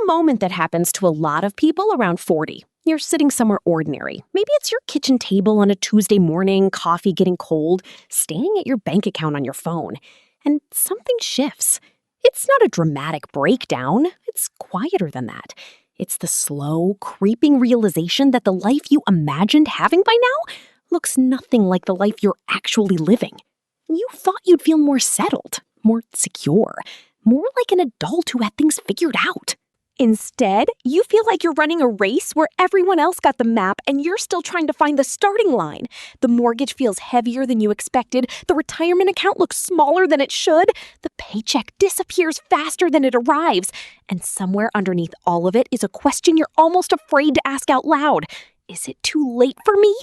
a moment that happens to a lot of people around 40. You're sitting somewhere ordinary. Maybe it's your kitchen table on a Tuesday morning, coffee getting cold, staring at your bank account on your phone. And something shifts. It's not a dramatic breakdown. It's quieter than that. It's the slow, creeping realization that the life you imagined having by now looks nothing like the life you're actually living. You thought you'd feel more settled, more secure, more like an adult who had things figured out. Instead, you feel like you're running a race where everyone else got the map and you're still trying to find the starting line. The mortgage feels heavier than you expected, the retirement account looks smaller than it should, the paycheck disappears faster than it arrives, and somewhere underneath all of it is a question you're almost afraid to ask out loud. Is it too late for me?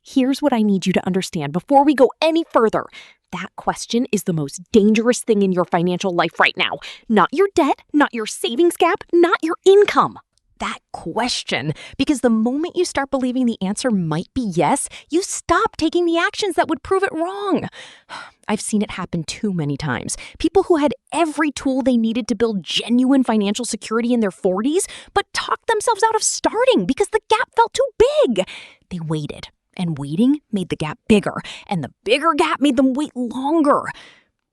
Here's what I need you to understand before we go any further. That question is the most dangerous thing in your financial life right now. Not your debt, not your savings gap, not your income. That question. Because the moment you start believing the answer might be yes, you stop taking the actions that would prove it wrong. I've seen it happen too many times. People who had every tool they needed to build genuine financial security in their 40s, but talked themselves out of starting because the gap felt too big. They waited. And waiting made the gap bigger, and the bigger gap made them wait longer.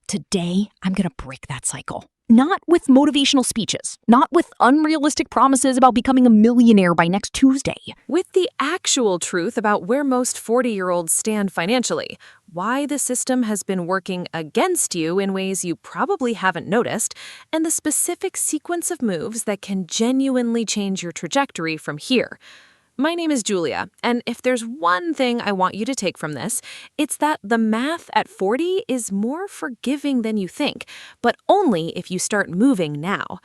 Today, I'm going to break that cycle. Not with motivational speeches, not with unrealistic promises about becoming a millionaire by next Tuesday. With the actual truth about where most 40-year-olds stand financially, why the system has been working against you in ways you probably haven't noticed, and the specific sequence of moves that can genuinely change your trajectory from here. My name is Julia, and if there's one thing I want you to take from this, it's that the math at 40 is more forgiving than you think, but only if you start moving now.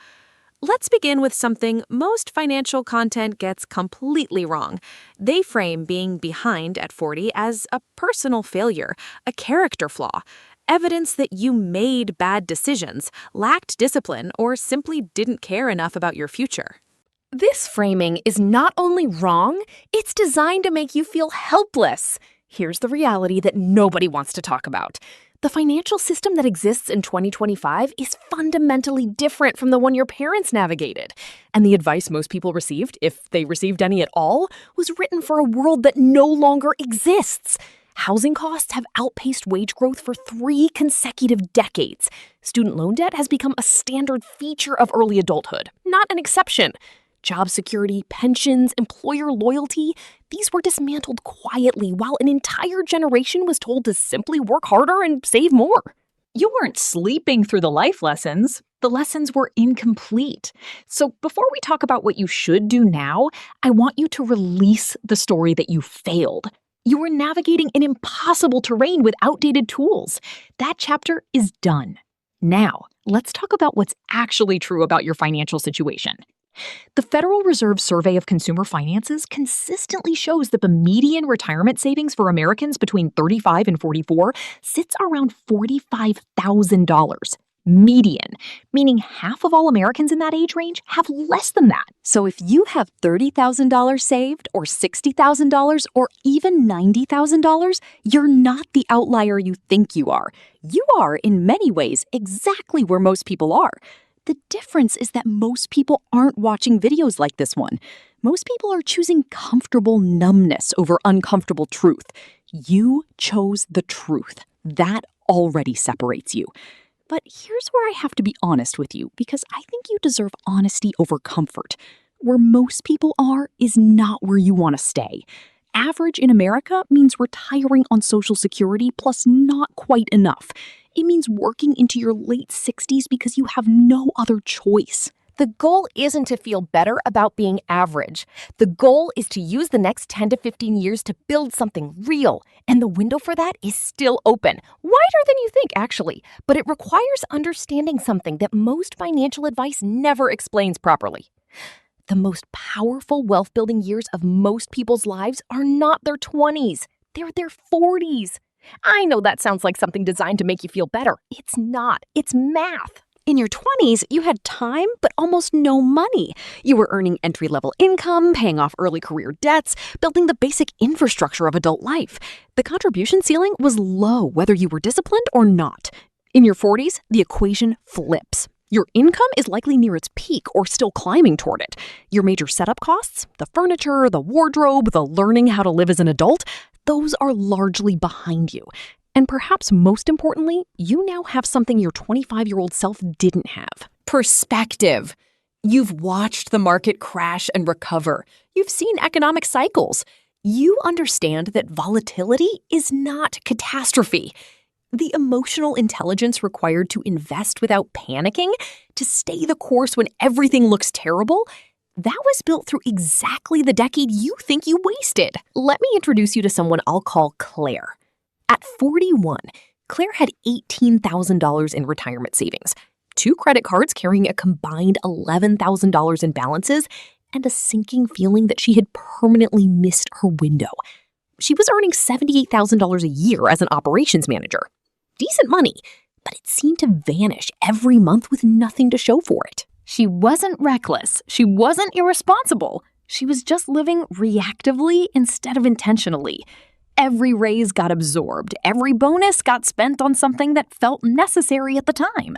Let's begin with something most financial content gets completely wrong. They frame being behind at 40 as a personal failure, a character flaw, evidence that you made bad decisions, lacked discipline, or simply didn't care enough about your future. This framing is not only wrong, it's designed to make you feel helpless. Here's the reality that nobody wants to talk about. The financial system that exists in 2025 is fundamentally different from the one your parents navigated. And the advice most people received, if they received any at all, was written for a world that no longer exists. Housing costs have outpaced wage growth for 3 consecutive decades. Student loan debt has become a standard feature of early adulthood, not an exception. Job security, pensions, employer loyalty, these were dismantled quietly while an entire generation was told to simply work harder and save more. You weren't sleeping through the life lessons. The lessons were incomplete. So before we talk about what you should do now, I want you to release the story that you failed. You were navigating an impossible terrain with outdated tools. That chapter is done. Now, let's talk about what's actually true about your financial situation. The Federal Reserve Survey of Consumer Finances consistently shows that the median retirement savings for Americans between 35 and 44 sits around $45,000. Median, meaning half of all Americans in that age range have less than that. So if you have $30,000 saved, or $60,000, or even $90,000, you're not the outlier you think you are. You are, in many ways, exactly where most people are. The difference is that most people aren't watching videos like this one. Most people are choosing comfortable numbness over uncomfortable truth. You chose the truth. That already separates you. But here's where I have to be honest with you, because I think you deserve honesty over comfort. Where most people are is not where you want to stay. Average in America means retiring on Social Security plus not quite enough. It means working into your late 60s because you have no other choice. The goal isn't to feel better about being average. The goal is to use the next 10 to 15 years to build something real. And the window for that is still open. Wider than you think, actually. But it requires understanding something that most financial advice never explains properly. The most powerful wealth-building years of most people's lives are not their 20s. They're their 40s. I know that sounds like something designed to make you feel better. It's not. It's math. In your 20s, you had time, but almost no money. You were earning entry-level income, paying off early career debts, building the basic infrastructure of adult life. The contribution ceiling was low, whether you were disciplined or not. In your 40s, the equation flips. Your income is likely near its peak or still climbing toward it. Your major setup costs, the furniture, the wardrobe, the learning how to live as an adult, those are largely behind you. And perhaps most importantly, you now have something your 25-year-old self didn't have. Perspective. You've watched the market crash and recover. You've seen economic cycles. You understand that volatility is not catastrophe. The emotional intelligence required to invest without panicking, to stay the course when everything looks terrible, that was built through exactly the decade you think you wasted. Let me introduce you to someone I'll call Claire. At 41, Claire had $18,000 in retirement savings, 2 credit cards carrying a combined $11,000 in balances, and a sinking feeling that she had permanently missed her window. She was earning $78,000 a year as an operations manager. Decent money, but it seemed to vanish every month with nothing to show for it. She wasn't reckless. She wasn't irresponsible. She was just living reactively instead of intentionally. Every raise got absorbed. Every bonus got spent on something that felt necessary at the time.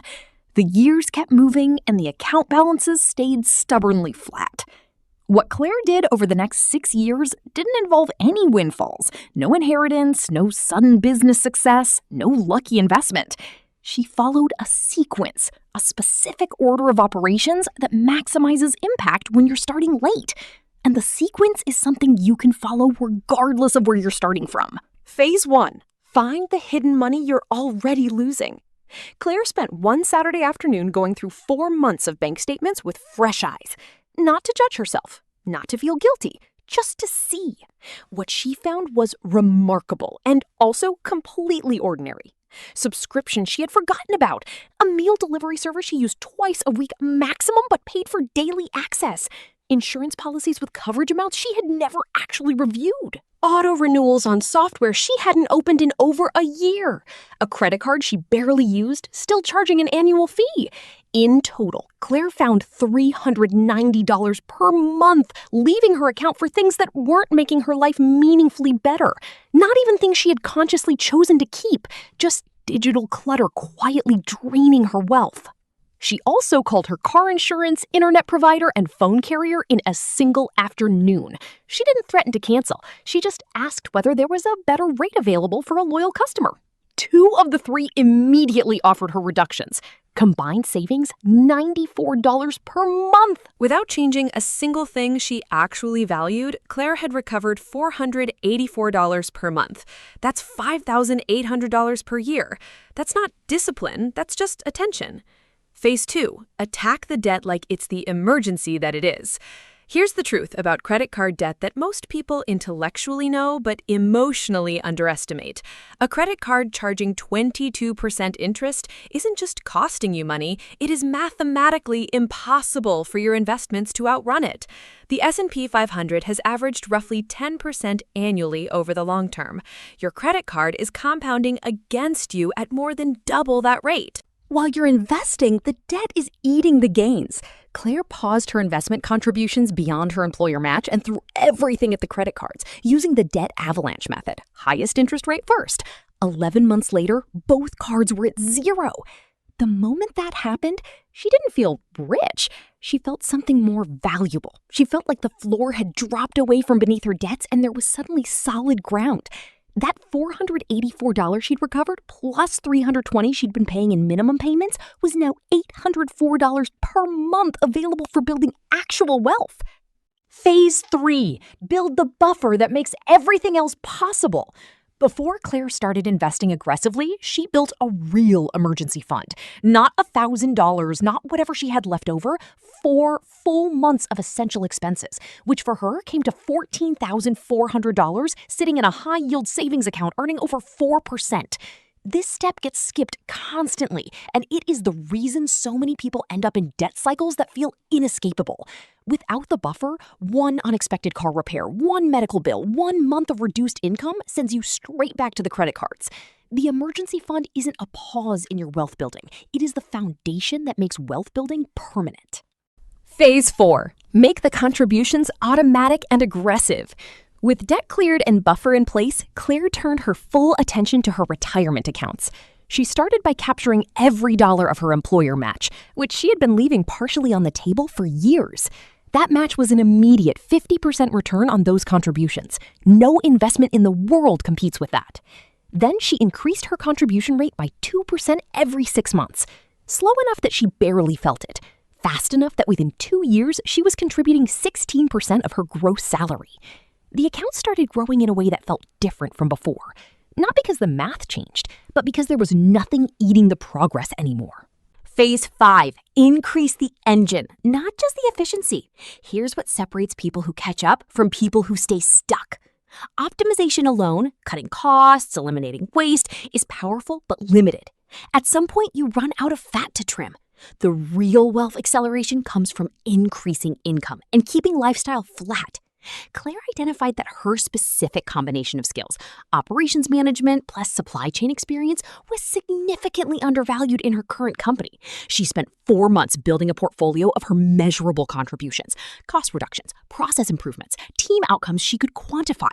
The years kept moving and the account balances stayed stubbornly flat. What Claire did over the next 6 years didn't involve any windfalls, no inheritance, no sudden business success, no lucky investment. She followed a sequence, a specific order of operations that maximizes impact when you're starting late. And the sequence is something you can follow regardless of where you're starting from. Phase 1. Find the hidden money you're already losing. Claire spent one Saturday afternoon going through 4 months of bank statements with fresh eyes. Not to judge herself, not to feel guilty, just to see. What she found was remarkable and also completely ordinary. Subscriptions she had forgotten about, a meal delivery service she used twice a week maximum but paid for daily access, insurance policies with coverage amounts she had never actually reviewed, auto renewals on software she hadn't opened in over a year, a credit card she barely used, still charging an annual fee. In total, Claire found $390 per month, leaving her account for things that weren't making her life meaningfully better. Not even things she had consciously chosen to keep, just digital clutter quietly draining her wealth. She also called her car insurance, internet provider, and phone carrier in a single afternoon. She didn't threaten to cancel. She just asked whether there was a better rate available for a loyal customer. 2 of the 3 immediately offered her reductions. Combined savings, $94 per month. Without changing a single thing she actually valued, Claire had recovered $484 per month. That's $5,800 per year. That's not discipline, that's just attention. Phase 2, attack the debt like it's the emergency that it is. Here's the truth about credit card debt that most people intellectually know but emotionally underestimate. A credit card charging 22% interest isn't just costing you money, it is mathematically impossible for your investments to outrun it. The S&P 500 has averaged roughly 10% annually over the long term. Your credit card is compounding against you at more than double that rate. While you're investing, the debt is eating the gains. Claire paused her investment contributions beyond her employer match and threw everything at the credit cards, using the debt avalanche method. Highest interest rate first. 11 months later, both cards were at 0. The moment that happened, she didn't feel rich. She felt something more valuable. She felt like the floor had dropped away from beneath her debts and there was suddenly solid ground. That $484 she'd recovered, plus $320 she'd been paying in minimum payments, was now $804 per month available for building actual wealth. Phase 3, build the buffer that makes everything else possible. Before Claire started investing aggressively, she built a real emergency fund. Not $1,000, not whatever she had left over, 4 full months of essential expenses, which for her came to $14,400 sitting in a high-yield savings account earning over 4%. This step gets skipped constantly, and it is the reason so many people end up in debt cycles that feel inescapable. Without the buffer, one unexpected car repair, one medical bill, 1 month of reduced income sends you straight back to the credit cards. The emergency fund isn't a pause in your wealth building. It is the foundation that makes wealth building permanent. Phase 4, make the contributions automatic and aggressive. With debt cleared and buffer in place, Claire turned her full attention to her retirement accounts. She started by capturing every dollar of her employer match, which she had been leaving partially on the table for years. That match was an immediate 50% return on those contributions. No investment in the world competes with that. Then she increased her contribution rate by 2% every 6 months. Slow enough that she barely felt it. Fast enough that within 2 years, she was contributing 16% of her gross salary. The account started growing in a way that felt different from before. Not because the math changed, but because there was nothing eating the progress anymore. Phase 5, increase the engine, not just the efficiency. Here's what separates people who catch up from people who stay stuck. Optimization alone, cutting costs, eliminating waste, is powerful but limited. At some point, you run out of fat to trim. The real wealth acceleration comes from increasing income and keeping lifestyle flat. Claire identified that her specific combination of skills, operations management plus supply chain experience, was significantly undervalued in her current company. She spent 4 months building a portfolio of her measurable contributions, cost reductions, process improvements, team outcomes she could quantify.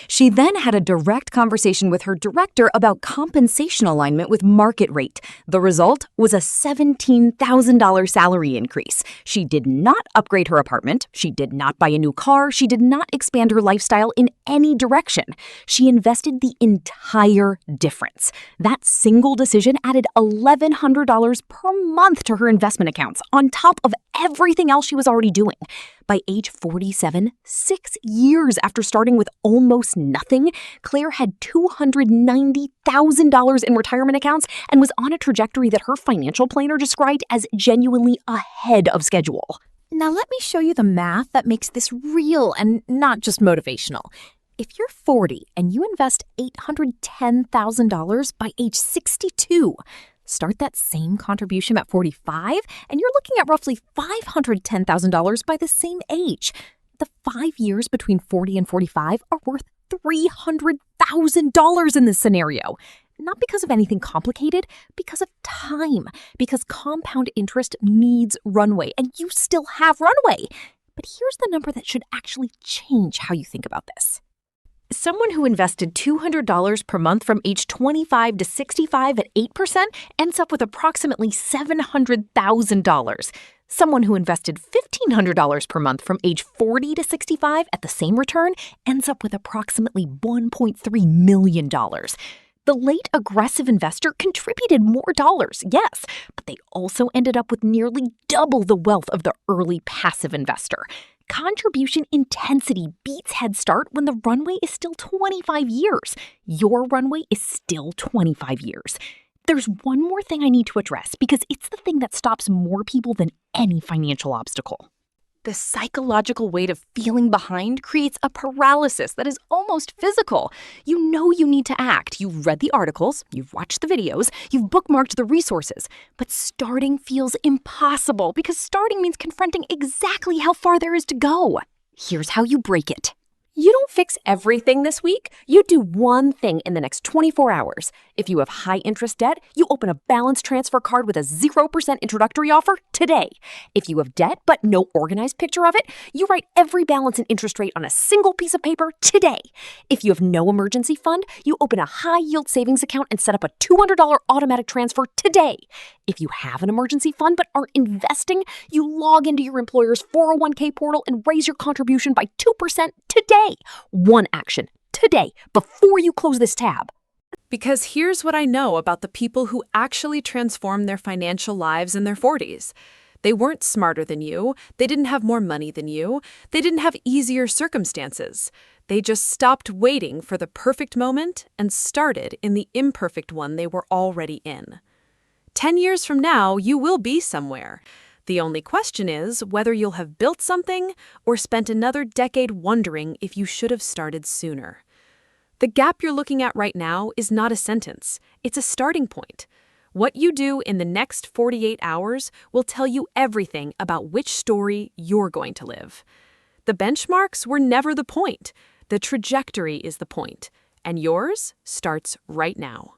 She then had a direct conversation with her director about compensation alignment with market rate. The result was a $17,000 salary increase. She did not upgrade her apartment. She did not buy a new car. She did not expand her lifestyle in any direction. She invested the entire difference. That single decision added $1,100 per month to her investment accounts, on top of everything else she was already doing. By age 47, 6 years after starting with almost nothing, Claire had $290,000 in retirement accounts and was on a trajectory that her financial planner described as genuinely ahead of schedule. Now let me show you the math that makes this real and not just motivational. If you're 40 and you invest $810,000 by age 62, start that same contribution at 45, and you're looking at roughly $510,000 by the same age. The 5 years between 40 and 45 are worth $300,000 in this scenario. Not because of anything complicated, because of time. Because compound interest needs runway, and you still have runway. But here's the number that should actually change how you think about this. Someone who invested $200 per month from age 25 to 65 at 8% ends up with approximately $700,000. Someone who invested $1,500 per month from age 40 to 65 at the same return ends up with approximately $1.3 million. The late aggressive investor contributed more dollars, yes, but they also ended up with nearly double the wealth of the early passive investor. Contribution intensity beats Head Start when the runway is still 25 years. Your runway is still 25 years. There's one more thing I need to address because it's the thing that stops more people than any financial obstacle. The psychological weight of feeling behind creates a paralysis that is almost physical. You know you need to act. You've read the articles, you've watched the videos, you've bookmarked the resources. But starting feels impossible because starting means confronting exactly how far there is to go. Here's how you break it. You don't fix everything this week. You do one thing in the next 24 hours. If you have high interest debt, you open a balance transfer card with a 0% introductory offer today. If you have debt but no organized picture of it, you write every balance and interest rate on a single piece of paper today. If you have no emergency fund, you open a high yield savings account and set up a $200 automatic transfer today. If you have an emergency fund but aren't investing, you log into your employer's 401k portal and raise your contribution by 2% today. One action today before you close this tab. Because here's what I know about the people who actually transform their financial lives in their 40s. They weren't smarter than you. They didn't have more money than you. They didn't have easier circumstances. They just stopped waiting for the perfect moment and started in the imperfect one they were already in. 10 years from now, you will be somewhere. The only question is whether you'll have built something or spent another decade wondering if you should have started sooner. The gap you're looking at right now is not a sentence. It's a starting point. What you do in the next 48 hours will tell you everything about which story you're going to live. The benchmarks were never the point. The trajectory is the point, and yours starts right now.